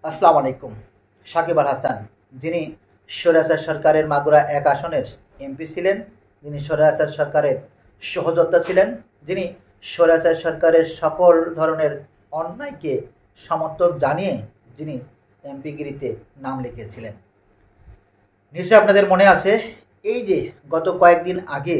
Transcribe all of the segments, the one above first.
আসসালামু আলাইকুম। সাকিব আল হাসান, যিনি স্বৈরাচার সরকারের মাগুরা এক আসনের এমপি ছিলেন, যিনি স্বৈরাচার সরকারের সহযোদ্ধা ছিলেন, যিনি স্বৈরাচার সরকারের সকল ধরনের অন্যায়কে সমর্থন জানিয়ে যিনি এমপিগিরিতে নাম লিখিয়েছিলেন। নিশ্চয়ই আপনাদের মনে আছে, এই যে গত কয়েকদিন আগে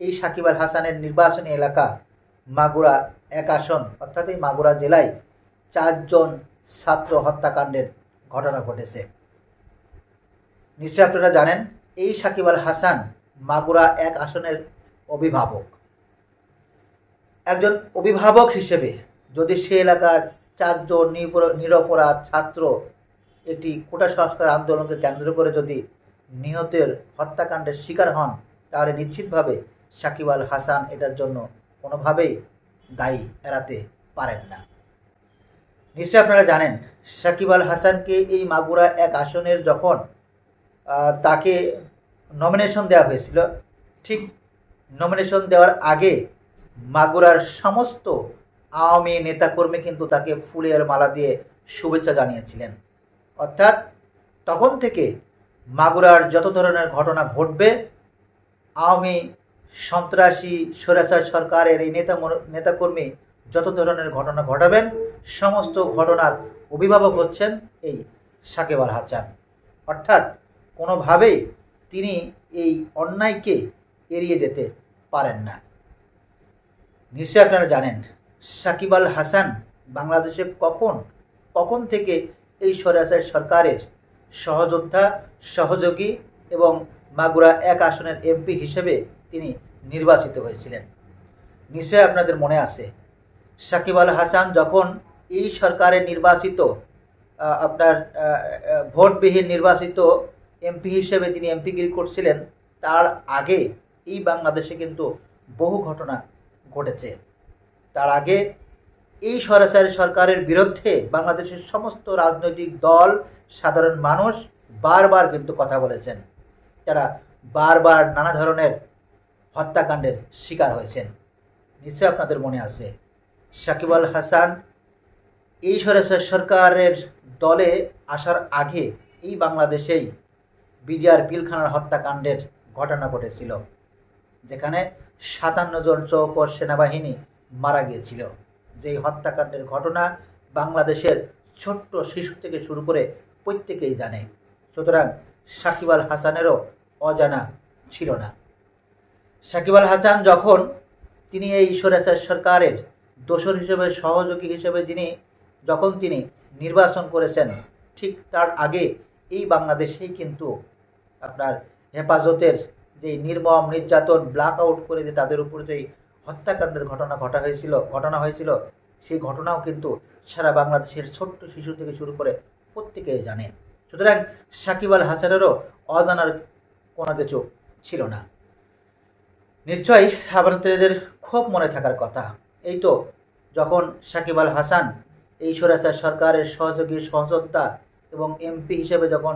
এই সাকিব আল হাসানের নির্বাচনী এলাকা মাগুরা এক আসন, অর্থাৎ এই মাগুরা জেলায় 4 জন ছাত্র হত্যাকাণ্ডের ঘটনা ঘটেছে। নিশ্চয় আপনারা জানেন, এই সাকিব আল হাসান মাগুরা এক আসনের অভিভাবক। একজন অভিভাবক হিসেবে যদি সে এলাকার 4 জন নিরপরাধ ছাত্র একটি কোটা সংস্কার আন্দোলনকে কেন্দ্র করে যদি নিহতের হত্যাকাণ্ডের শিকার হন, তাহলে নিশ্চিতভাবে সাকিব আল হাসান এটার জন্য কোনোভাবেই দায়ী এড়াতে পারেন না। নিশ্চয় আপনারা জানেন, সাকিব আল হাসানকে এই মাগুরা এক আসনের যখন তাকে নমিনেশন দেওয়া হয়েছিল, ঠিক নমিনেশন দেওয়ার আগে মাগুরার সমস্ত আওয়ামী নেতাকর্মী কিন্তু তাকে ফুলের মালা দিয়ে শুভেচ্ছা জানিয়েছিলেন। অর্থাৎ তখন থেকে মাগুরার যত ধরনের ঘটনা ঘটবে, আওয়ামী সন্ত্রাসী স্বৈরাচার সরকারের এই নেতাকর্মী যত ধরনের ঘটনা ঘটাবেন, সমস্ত ঘটনার অভিভাবক হচ্ছেন এই সাকিব আল হাসান। অর্থাৎ কোনোভাবেই তিনি এই অন্যায়কে এড়িয়ে যেতে পারেন না। নিশ্চয়ই আপনারা জানেন, সাকিব আল হাসান বাংলাদেশে কখন থেকে এই স্বৈরাচার সরকারের সহযোদ্ধা, সহযোগী এবং মাগুরা এক আসনের এমপি হিসেবে তিনি নির্বাচিত হয়েছিলেন। নিশ্চয় আপনাদের মনে আছে, সাকিব আল হাসান যখন এই সরকারের নির্বাচিত আপনার ভোটবিহীন নির্বাচিত এমপি হিসেবে তিনি এমপিগিরি করছিলেন, তার আগে এই বাংলাদেশে কিন্তু বহু ঘটনা ঘটেছে। তার আগে এই স্বৈরাচারী সরকারের বিরুদ্ধে বাংলাদেশের সমস্ত রাজনৈতিক দল, সাধারণ মানুষ বারবার কিন্তু কথা বলেছেন। তারা বারবার নানা ধরনের হত্যাকাণ্ডের শিকার হয়েছেন। নিশ্চয় আপনাদের মনে আছে, সাকিব আল হাসান এই স্বৈরাচার সরকারের দলে আসার আগে এই বাংলাদেশেই বিডিআর পিলখানার হত্যাকাণ্ডের ঘটনা ঘটেছিল, যেখানে 57 জন চৌকস সেনাবাহিনী মারা গিয়েছিল। যেই হত্যাকাণ্ডের ঘটনা বাংলাদেশের ছোট্ট শিশু থেকে শুরু করে প্রত্যেকেই জানে। সুতরাং সাকিব আল হাসানেরও অজানা ছিল না। সাকিব আল হাসান যখন তিনি এই স্বৈরাচার সরকারের দোসর হিসেবে, সহযোগী হিসেবে যখন তিনি নির্বাচন করেছেন, ঠিক তার আগে এই বাংলাদেশেই কিন্তু আপনার হেফাজতের যে নির্মম নির্যাতন, ব্ল্যাক আউট করে দিয়ে তাদের উপর যেই হত্যাকাণ্ডের ঘটনা হয়েছিল, সেই ঘটনাও কিন্তু সারা বাংলাদেশের ছোট্ট শিশু থেকে শুরু করে প্রত্যেকেই জানে। সুতরাং সাকিব আল হাসানেরও অজানার কোনো কিছু ছিল না। নিশ্চয়ই আপনাদের খুব মনে থাকার কথা, এই তো যখন সাকিব আল হাসান এই স্বৈরাচার সরকারের সহযোগী, সহযোদ্ধা এবং এমপি হিসেবে যখন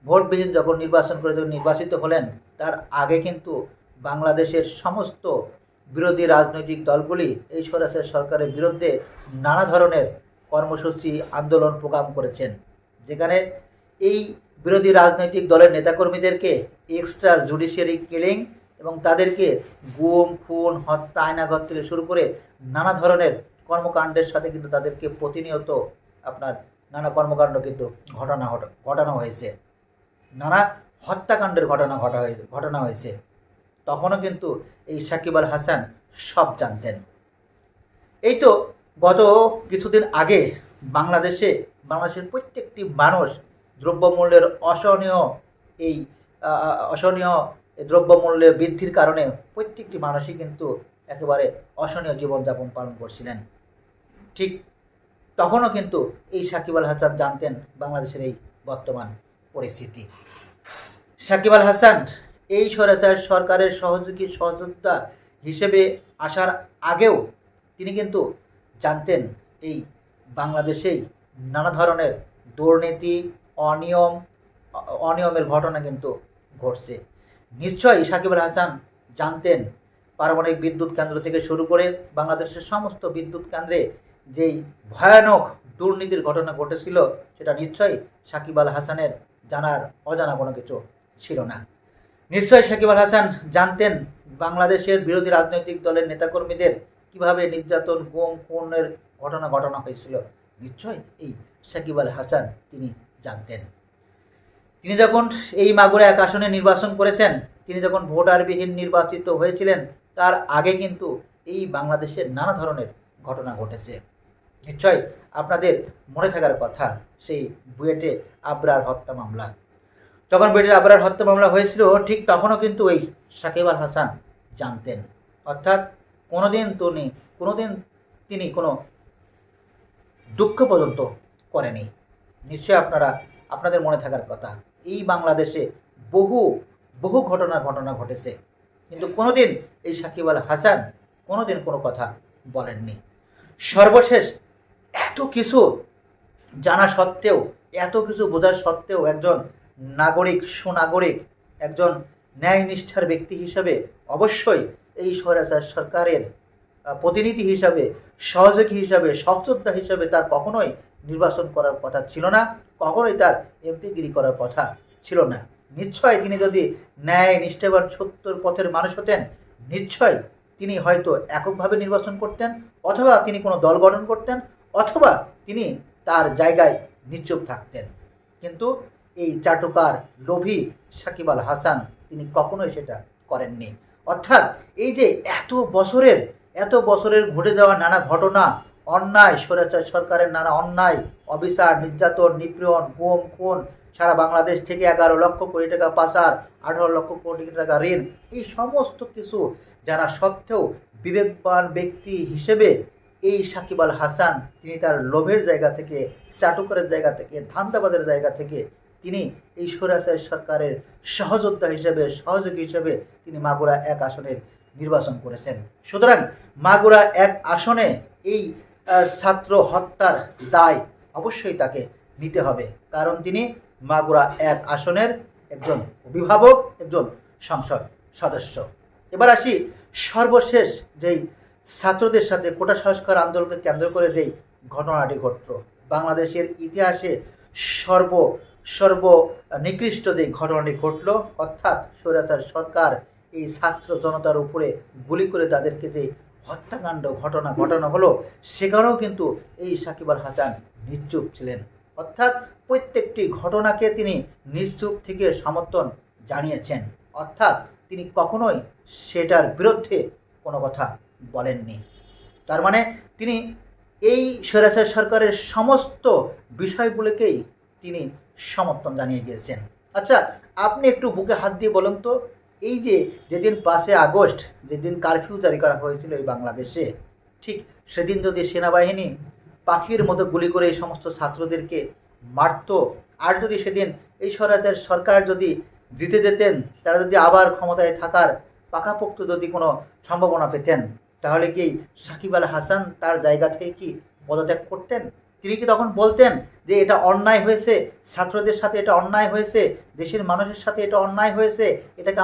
ভোটবিহীন নির্বাচন করে নির্বাচিত হলেন, তার আগে কিন্তু বাংলাদেশের সমস্ত বিরোধী রাজনৈতিক দলগুলি এই স্বৈরাচার সরকারের বিরুদ্ধে নানা ধরনের কর্মসূচি, আন্দোলন, প্রোগ্রাম করেছেন, যেখানে এই বিরোধী রাজনৈতিক দলের নেতাকর্মীদেরকে এক্সট্রা জুডিশিয়ারি কিলিং এবং তাদেরকে গুম, খুন, হত্যা, আয়নাঘর থেকে শুরু করে নানা ধরনের কর্মকাণ্ডের সাথে কিন্তু তাদেরকে প্রতিনিয়ত আপনার নানা কর্মকাণ্ড কিন্তু ঘটানো হয়েছে, নানা হত্যাকাণ্ডের ঘটনা হয়েছে। তখনও কিন্তু এই সাকিব আল হাসান সব জানতেন। এই তো গত কিছুদিন আগে বাংলাদেশের প্রত্যেকটি মানুষ দ্রব্যমূল্যের অসহনীয় দ্রব্যমূল্যের বৃদ্ধির কারণে প্রত্যেকটি মানুষই কিন্তু একেবারে অসহনীয় জীবনযাপন পালন করছিলেন। ঠিক তখনও কিন্তু এই সাকিব আল হাসান জানতেন বাংলাদেশের এই বর্তমান পরিস্থিতি। সাকিব আল হাসান এই স্বৈরাচার সরকারের সহযোগী, সহযোদ্ধা হিসেবে আসার আগেও তিনি কিন্তু জানতেন এই বাংলাদেশেই নানা ধরনের দুর্নীতি, অনিয়মের ঘটনা কিন্তু ঘটছে। নিশ্চয়ই সাকিব আল হাসান জানতেন পারমাণবিক বিদ্যুৎ কেন্দ্র থেকে শুরু করে বাংলাদেশের সমস্ত বিদ্যুৎ কেন্দ্রে যেই ভয়ানক দুর্নীতির ঘটনা ঘটেছিল সেটা নিশ্চয়ই সাকিব আল হাসানের জানার অজানা কোনো কিছু ছিল না। নিশ্চয়ই সাকিব আল হাসান জানতেন বাংলাদেশের বিরোধী রাজনৈতিক দলের নেতাকর্মীদের কিভাবে নির্যাতন, গুম, খুনের ঘটনা ঘটানো হয়েছিল। নিশ্চয়ই এই সাকিব আল হাসান তিনি জানতেন। তিনি যখন এই মাগুরা এক আসনে নির্বাচন করেছেন, তিনি যখন ভোটারবিহীন নির্বাচিত হয়েছিলেন, তার আগে কিন্তু এই বাংলাদেশের নানা ধরনের ঘটনা ঘটেছে। নিশ্চয় আপনাদের মনে থাকার কথা সেই বুয়েটে আবরার হত্যা মামলা। যখন বুয়েটের আবরার হত্যা মামলা হয়েছিল, ঠিক তখনও কিন্তু এই সাকিব আল হাসান জানতেন। অর্থাৎ কোনোদিন তিনি কোনো দুঃখ পর্যন্ত করেনি। নিশ্চয় আপনাদের মনে থাকার কথা, এই বাংলাদেশে বহু ঘটনা ঘটেছে, কিন্তু কোনোদিন এই সাকিব আল হাসান কোনোদিন কোনো কথা বলেননি। সর্বশেষ এত কিছু জানা সত্ত্বেও, এত কিছু বোঝা সত্ত্বেও একজন নাগরিক, সুনাগরিক, একজন ন্যায়নিষ্ঠার ব্যক্তি হিসাবে অবশ্যই এই স্বৈরাচার সরকারের প্রতিনিধি হিসাবে, সহযোগী হিসাবে, সহযোদ্ধা হিসাবে তার কখনোই নির্বাচন করার কথা ছিল না, কখনোই তার এমপিগিরি করার কথা ছিল না। নিশ্চয় তিনি যদি ন্যায়, নিষ্ঠাবান, সত্যর পথের মানুষ হতেন, নিশ্চয় তিনি হয়তো এককভাবে নির্বাচন করতেন, অথবা তিনি কোনো দল গঠন করতেন, অথবা তিনি তার জায়গায় নিশ্চুপ থাকতেন। কিন্তু এই চাটুকার, লোভী সাকিব আল হাসান তিনি কখনোই সেটা করেননি। অর্থাৎ এই যে এত বছরের ঘটে যাওয়া নানা ঘটনা, অন্যায়, স্বৈরাচার সরকারের নানা অন্যায়, অবিচার, নির্যাতন, নিপীড়ন, গুম, খুন, সারা বাংলাদেশ থেকে 11 লক্ষ কোটি টাকা পাচার, 18 লক্ষ কোটি টাকা ঋণ, এই সমস্ত কিছু জানা সত্ত্বেও বিবেকবান ব্যক্তি হিসেবে এই সাকিব আল হাসান তিনি তার লোভের জায়গা থেকে, চাটুকারের জায়গা থেকে, ধান্দাবাজের জায়গা থেকে তিনি এই স্বৈরাচার সরকারের সহযোদ্ধা হিসেবে, সহযোগী হিসেবে তিনি মাগুরা এক আসনের নির্বাচন করেছেন। সুতরাং মাগুরা এক আসনে এই ছাত্র হত্যার দায় অবশ্যই তাকে নিতে হবে, কারণ তিনি মাগুরা এক আসনের একজন অভিভাবক, একজন সংসদ সদস্য। এবার আসি সর্বশেষ যেই ছাত্রদের সাথে কোটা সংস্কার আন্দোলনকে কেন্দ্র করে যেই ঘটনাটি ঘটল, বাংলাদেশের ইতিহাসে সর্ব নিকৃষ্ট যেই ঘটনাটি ঘটল, অর্থাৎ স্বৈরাচার সরকার এই ছাত্র জনতার উপরে গুলি করে তাদেরকে যে হত্যাকাণ্ড ঘটানো হলো, সেখানেও কিন্তু এই সাকিব আল হাসান নিশ্চুপ ছিলেন। অর্থাৎ প্রত্যেকটি ঘটনাকে তিনি নিশ্চুপ থেকে সমর্থন জানিয়েছেন। অর্থাৎ তিনি কখনোই সেটার বিরুদ্ধে কোনো কথা বলেননি। তার মানে তিনি এই স্বৈরাচার সরকারের সমস্ত বিষয়গুলোকেই তিনি সমর্থন জানিয়ে গিয়েছেন। আচ্ছা, আপনি একটু বুকে হাত দিয়ে বলুন তো, এই যেদিন 5 আগস্ট যেদিন কারফিউ জারি করা হয়েছিল এই বাংলাদেশে, ঠিক সেদিন যদি সেনাবাহিনী পাখির মতো গুলি করে এই সমস্ত ছাত্রদেরকে মারত, আর যদি সেদিন এই স্বৈরাচার সরকার যদি জিতে যেতেন, তারা যদি আবার ক্ষমতায় থাকার পাকাপোক্ত যদি কোনো সম্ভাবনা পেতেন, তাহলে কি সাকিব আল হাসান তার জায়গা থেকে কি পদত্যাগ করতেন? তিনি কি তখন বলতেন যে এটা অন্যায় হয়েছে, ছাত্রদের সাথে এটা অন্যায় হয়েছে, দেশের মানুষের সাথে এটা অন্যায় হয়েছে, এটাকে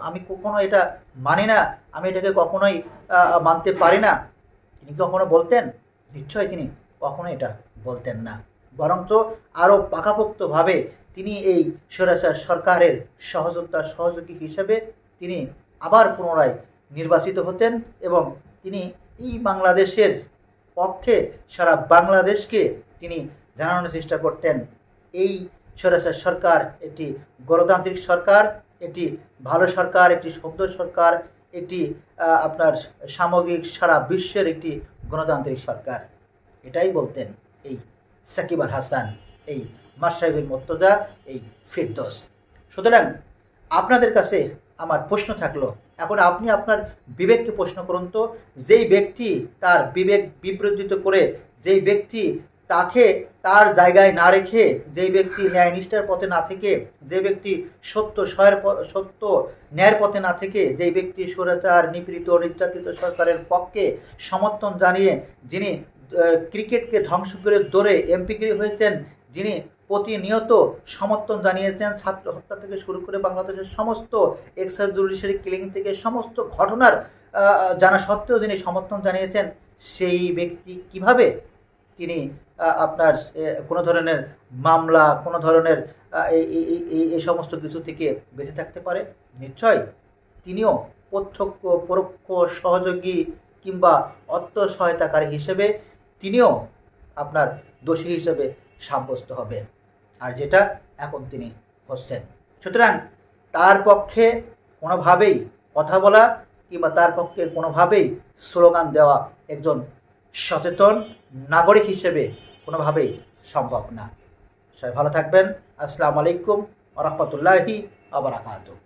আমি কখনো এটা মানি না, আমি এটাকে কখনোই মানতে পারি না? তিনি কখনো বলতেন? নিশ্চয় তিনি কখনো এটা বলতেন না। বরঞ্চ আরও পাকাপোক্তভাবে তিনি এই স্বৈরাচার সরকারের সহযোগী হিসেবে তিনি আবার পুনরায় নির্বাচিত হতেন, এবং তিনি এই বাংলাদেশের পক্ষে সারা বাংলাদেশকে তিনি জানানোর চেষ্টা করতেন এই স্বৈরাচার সরকার একটি গণতান্ত্রিক সরকার, একটি ভালো সরকার, একটি সুন্দর সরকার, একটি আপনার সামগ্রিক সারা বিশ্বের একটি গণতান্ত্রিক সরকার। এটাই বলতেন এই সাকিব আল হাসান, এই মাশরাফি মুর্তজা, এই ফিরদৌস। সুতরাং আপনাদের কাছে আমার প্রশ্ন থাকলো, এখন আপনি আপনার বিবেককে প্রশ্ন করুন তো, যেই ব্যক্তি তার বিবেক বিবর্জিত করে, যেই ব্যক্তি তাকে তার জায়গায় না রেখে, যেই ব্যক্তি ন্যায়নিষ্ঠার পথে না থেকে, যে ব্যক্তি সত্য ন্যায়ের পথে না থেকে, যেই ব্যক্তি স্বৈরাচার, নিপীড়িত, নির্যাতিত সরকারের পক্ষে সমর্থন জানিয়ে যিনি ক্রিকেটকে ধ্বংস করে দৌড়ে এমপিগিরি হয়েছেন, যিনি প্রতিনিয়ত সমর্থন জানিয়েছেন ছাত্র হত্যা থেকে শুরু করে বাংলাদেশের সমস্ত এক্সাইজ জুডিশিয়ারি কিলিং থেকে সমস্ত ঘটনার জানা সত্ত্বেও যিনি সমর্থন জানিয়েছেন, সেই ব্যক্তি কিভাবে তিনি আপনার কোনো ধরনের মামলা, কোনো ধরনের এই সমস্ত কিছু থেকে বেঁচে থাকতে পারে? নিশ্চয় তিনিও প্রত্যক্ষ পরোক্ষ সহযোগী কিংবা অর্থ সহায়তাকারী হিসেবে তিনিও আপনার দোষী হিসেবে সাব্যস্ত হবেন, আর যেটা এখন তিনি হচ্ছেন। সুতরাং তার পক্ষে কোনোভাবেই কথা বলা কিংবা তার পক্ষে কোনোভাবেই স্লোগান দেওয়া একজন সচেতন নাগরিক হিসেবে কোনোভাবেই সম্ভব না। সবাই ভালো থাকবেন। আসসালামু আলাইকুম ওয়া রাহমাতুল্লাহি ওয়া বারাকাতুহু।